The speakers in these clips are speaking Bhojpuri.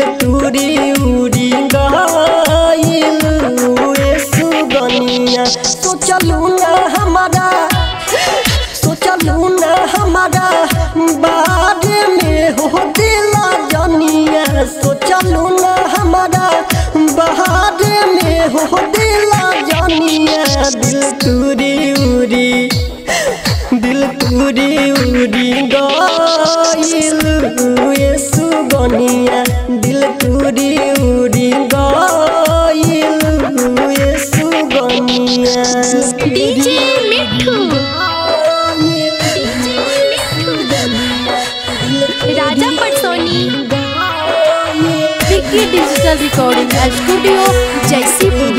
दिल तूरी उड़ी गइलू ए सुगनिया। सोचलू ना हमारा बारे में हो दिला जनिया। सोचलू ना हमारा बारे में हो दिला जनिया। दिल तूरी उड़ी गइलू ए सुगनिया। दिल तूरी उड़ी गइलू ए सुगनिया। डीजे मिठू राजा पटसोनी Vicky digital recording studio Jaisipur.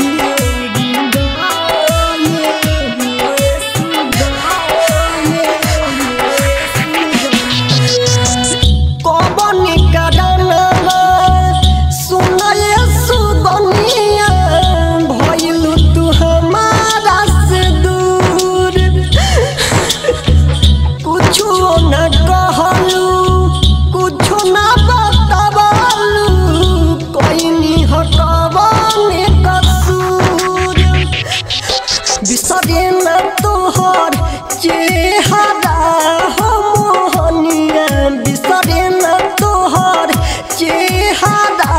बिसरे न तोहर चेहरा हो मोहनिया। बिसरे न तोहर चेहरा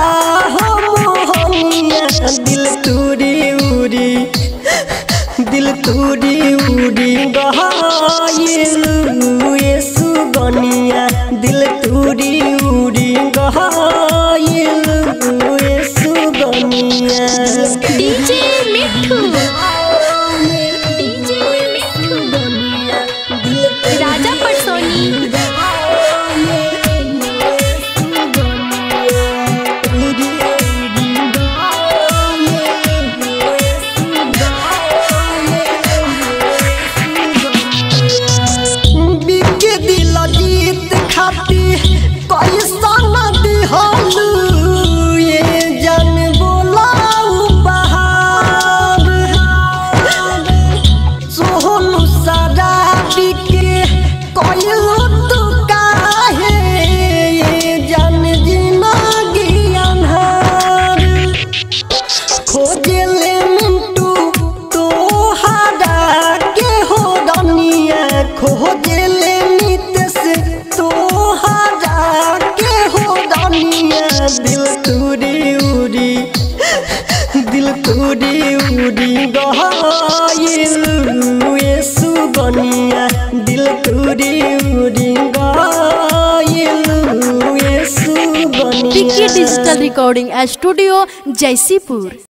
हो मोहनिया। दिल तूरी उड़ी गइलू ए सुगनिया। दिल तूरी उड़ी गइलू ए सुगनिया। डीजे मिठू राजा पटसोनी बिके दिल जीत खाती कैसा नदी हलू ये जान बोलाऊ बहार। सोहनु सारा बिके कइलू तू काहे ये जान जिंदगी अन्हार। खोजले मिंटू तोहरा के हो रनिया। खोजले नित से तोहरा के हो रनिया। दिल तूरी उड़ी गइलू ए सुगनिया। दिल तूरी उड़ी गइलू ए सुगनिया। Vicky digital recording studio Jaisipur.